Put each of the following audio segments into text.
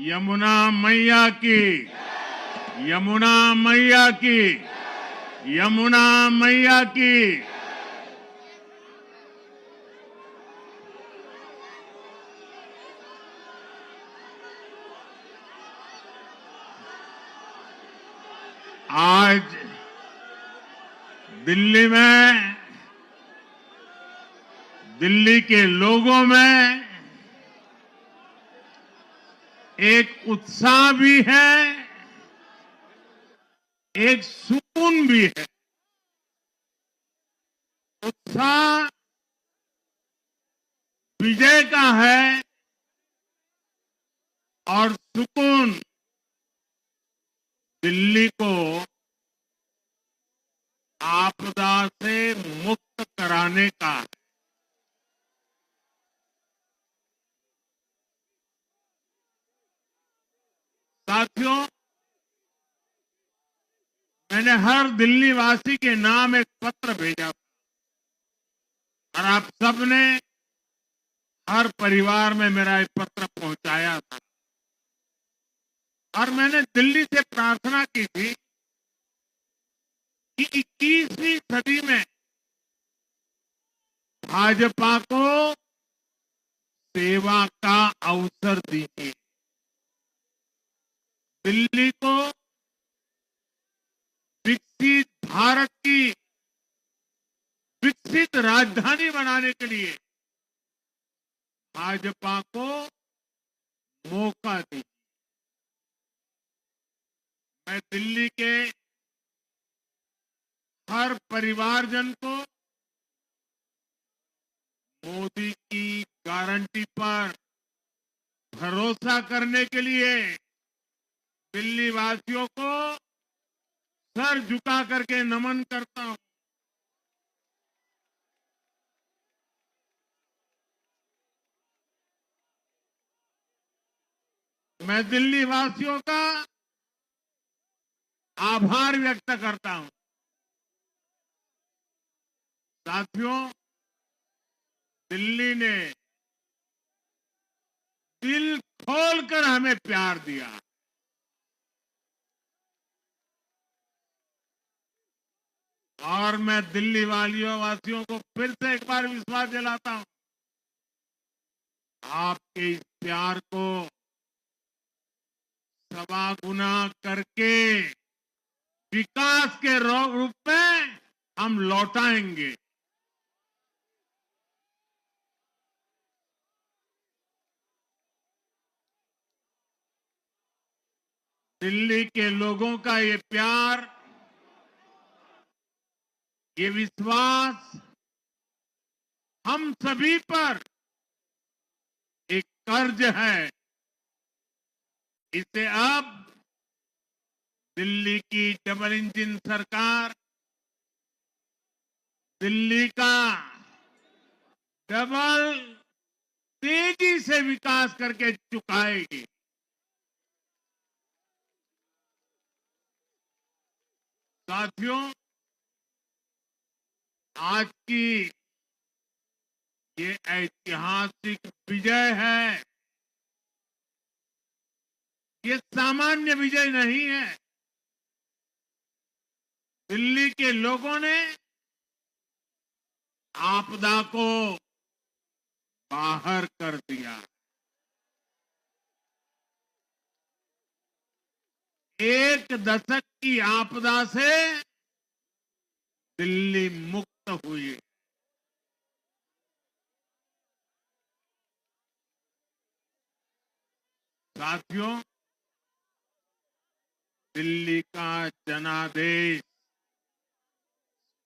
यमुना मैया की, यमुना मैया की, यमुना मैया की। आज दिल्ली में, दिल्ली के लोगों में एक उत्साह भी है, एक सुकून भी है। उत्साह विजय का है और सुकून दिल्ली को आपदा से मुक्त कराने का है। साथियों, मैंने हर दिल्ली वासी के नाम एक पत्र भेजा और आप सबने हर परिवार में मेरा एक पत्र पहुंचाया था और मैंने दिल्ली से प्रार्थना की थी कि 21वीं सदी में भाजपा को सेवा का अवसर दीजिए, दिल्ली को विकसित भारत की विकसित राजधानी बनाने के लिए भाजपा को मौका दीजिए। मैं दिल्ली के हर परिवारजन को मोदी की गारंटी पर भरोसा करने के लिए दिल्ली वासियों को सर झुका करके नमन करता हूं। मैं दिल्ली वासियों का आभार व्यक्त करता हूं। साथियों, दिल्ली ने दिल खोलकर हमें प्यार दिया। और मैं दिल्ली वासियों को फिर से एक बार विश्वास दिलाता हूं, आपके इस प्यार को सवा गुना करके विकास के रूप में हम लौटाएंगे। दिल्ली के लोगों का ये प्यार, ये विश्वास हम सभी पर एक कर्ज है। इसे अब दिल्ली की डबल इंजन सरकार, दिल्ली का डबल तेजी से विकास करके चुकाएगी। साथियों, आज की ये ऐतिहासिक विजय है, ये सामान्य विजय नहीं है। दिल्ली के लोगों ने आपदा को बाहर कर दिया। एक दशक की आपदा से दिल्ली मुक्त हुई। साथियों, दिल्ली का जनादेश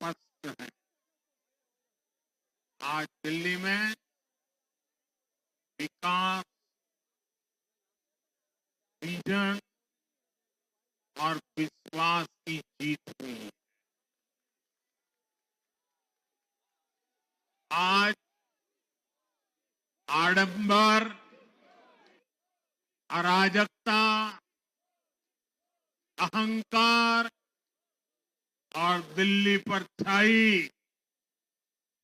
स्पष्ट है। आज दिल्ली में विकास, विजन और विश्वास की जीत हुई है। आज आडंबर, अराजकता, अहंकार और दिल्ली पर छाई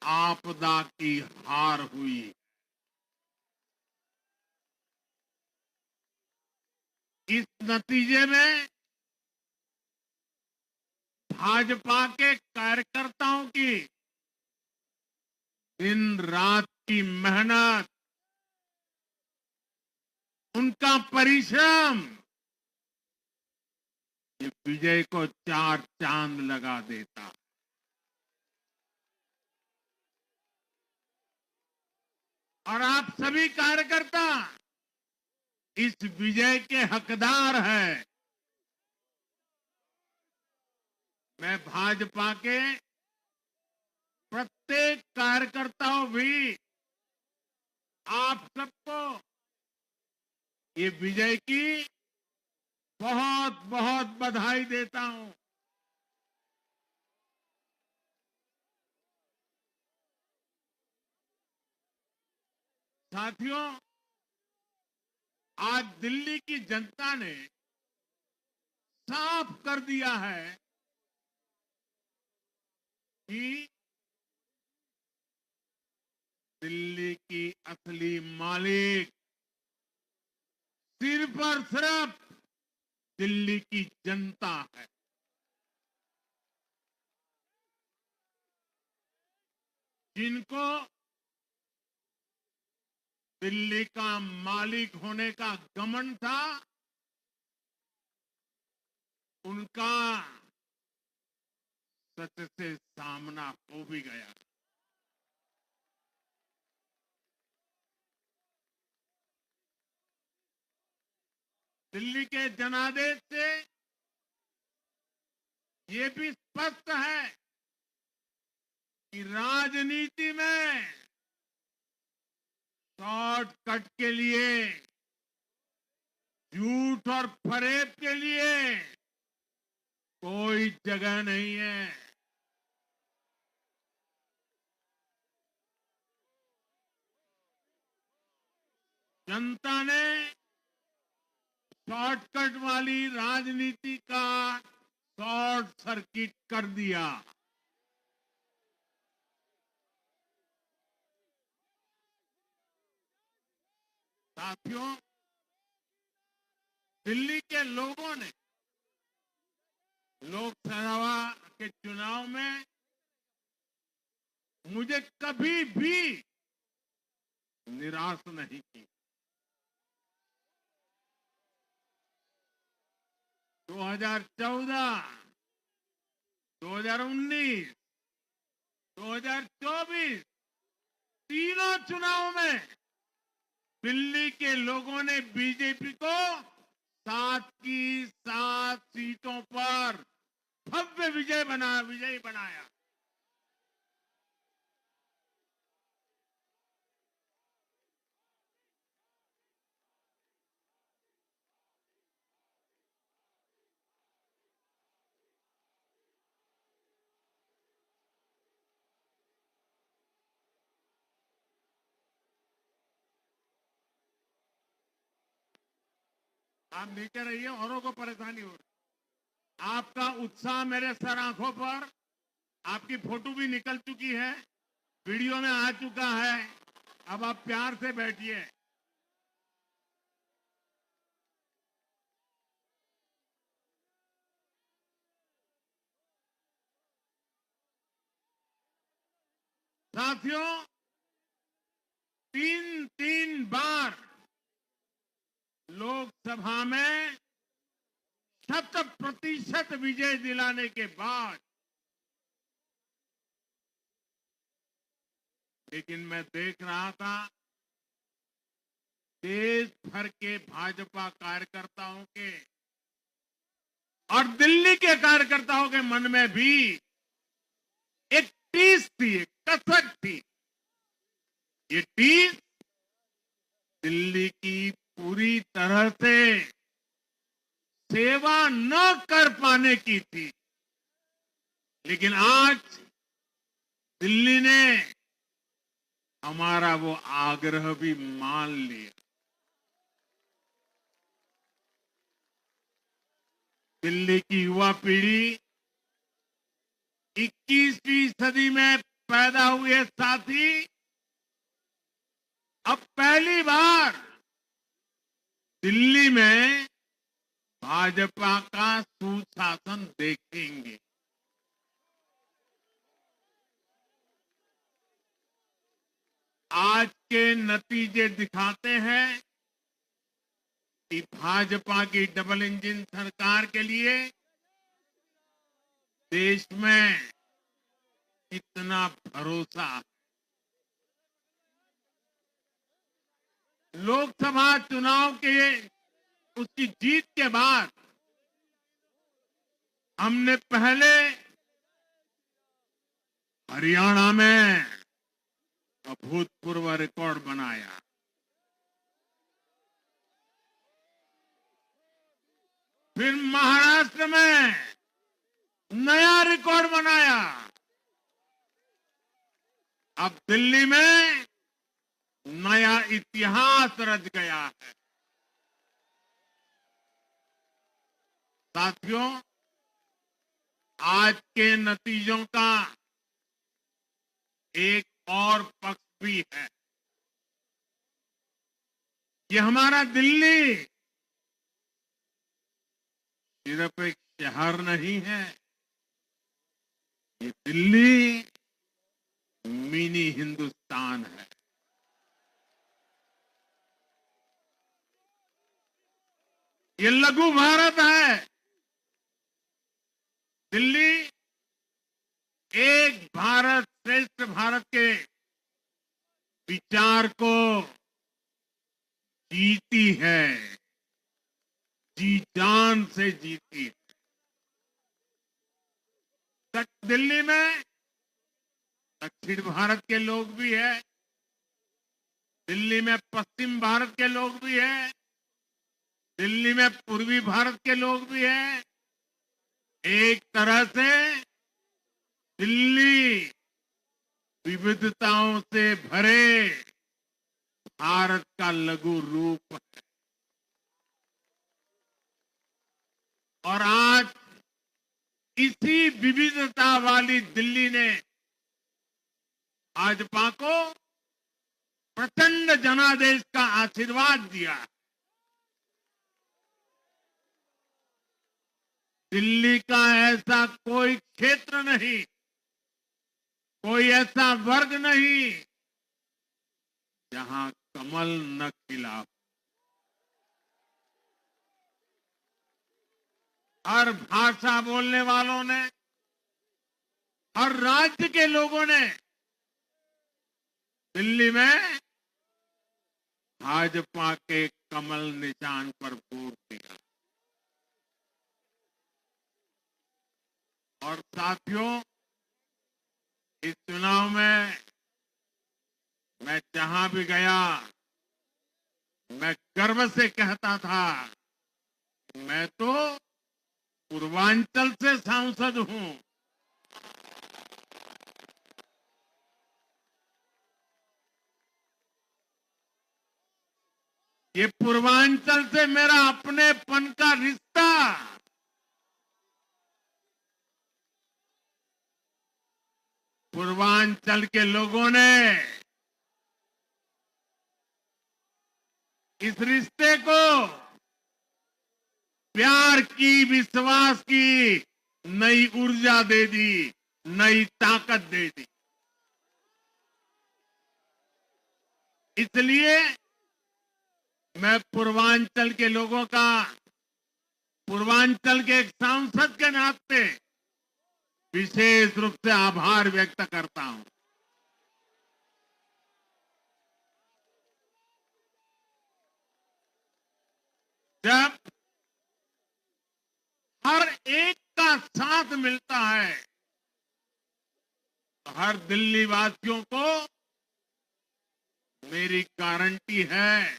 आपदा की हार हुई। इस नतीजे में भाजपा के कार्यकर्ताओं की दिन रात की मेहनत, उनका परिश्रम ये विजय को चार चांद लगा देता। और आप सभी कार्यकर्ता इस विजय के हकदार हैं। मैं भाजपा के प्रत्येक कार्यकर्ताओं भी आप सबको ये विजय की बहुत बहुत बधाई देता हूं। साथियों, आज दिल्ली की जनता ने साफ कर दिया है कि दिल्ली की असली मालिक सिर्फ और सिर्फ दिल्ली की जनता है। जिनको दिल्ली का मालिक होने का घमंड था, उनका सच से सामना हो भी गया। दिल्ली के जनादेश से ये भी स्पष्ट है कि राजनीति में शॉर्टकट के लिए, झूठ और फरेब के लिए कोई जगह नहीं है। जनता ने शॉर्टकट वाली राजनीति का शॉर्ट सर्किट कर दिया। साथियों, दिल्ली के लोगों ने लोकसभा के चुनाव में मुझे कभी भी निराश नहीं की। 2014, 2019, 2024 तीनों चुनाव में दिल्ली के लोगों ने बीजेपी को 7 की 7 सीटों पर भव्य विजयी बनाया। आप नीचे रहिए, औरों को परेशानी हो रही। आपका उत्साह मेरे सर आंखों पर, आपकी फोटो भी निकल चुकी है, वीडियो में आ चुका है। अब आप प्यार से बैठिए। साथियों, 3 बार लोकसभा में 100% विजय दिलाने के बाद, लेकिन मैं देख रहा था देश भर के भाजपा कार्यकर्ताओं के और दिल्ली के कार्यकर्ताओं के मन में भी एक टीस थी, एक कसक थी। ये टीस दिल्ली की पूरी तरह से सेवा न कर पाने की थी। लेकिन आज दिल्ली ने हमारा वो आग्रह भी मान लिया। दिल्ली की युवा पीढ़ी 21वीं सदी में पैदा हुए साथी अब पहली बार दिल्ली में भाजपा का सुशासन देखेंगे। आज के नतीजे दिखाते हैं कि भाजपा की डबल इंजन सरकार के लिए देश में कितना भरोसा है। लोकसभा चुनाव के उसकी जीत के बाद हमने पहले हरियाणा में अभूतपूर्व रिकॉर्ड बनाया, फिर महाराष्ट्र में नया रिकॉर्ड बनाया, अब दिल्ली में नया इतिहास रच गया है। साथियों, आज के नतीजों का एक और पक्ष भी है। ये हमारा दिल्ली सिर्फ एक शहर नहीं है, ये दिल्ली मिनी हिंदुस्तान है। ये लघु भारत है। दिल्ली एक भारत श्रेष्ठ भारत के विचार को जीती है, जी जान से जीती है। दिल्ली में दक्षिण भारत के लोग भी हैं, दिल्ली में पश्चिम भारत के लोग भी हैं, दिल्ली में पूर्वी भारत के लोग भी हैं। एक तरह से दिल्ली विविधताओं से भरे भारत का लघु रूप है। और आज इसी विविधता वाली दिल्ली ने भाजपा को प्रचंड जनादेश का आशीर्वाद दिया। दिल्ली का ऐसा कोई क्षेत्र नहीं, कोई ऐसा वर्ग नहीं जहां कमल न खिला। हर भाषा बोलने वालों ने, हर राज्य के लोगों ने दिल्ली में भाजपा के कमल निशान पर वोट दिया। और साथियों, इस चुनाव में मैं जहां भी गया, मैं गर्व से कहता था, मैं तो पूर्वांचल से सांसद हूं। ये पूर्वांचल से मेरा अपनेपन का रिश्ता, पूर्वांचल के लोगों ने इस रिश्ते को प्यार की, विश्वास की नई ऊर्जा दे दी, नई ताकत दे दी। इसलिए मैं पूर्वांचल के लोगों का, पूर्वांचल के एक सांसद के नाते विशेष रूप से आभार व्यक्त करता हूं। जब हर एक का साथ मिलता है तो हर दिल्ली वासियों को मेरी गारंटी है,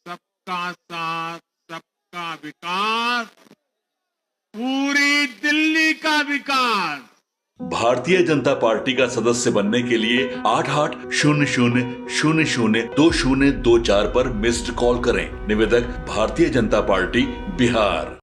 सबका साथ, सबका विकास, पूरी दिल्ली का विकास। भारतीय जनता पार्टी का सदस्य बनने के लिए 8800002024 पर मिस्ड कॉल करें। निवेदक भारतीय जनता पार्टी बिहार।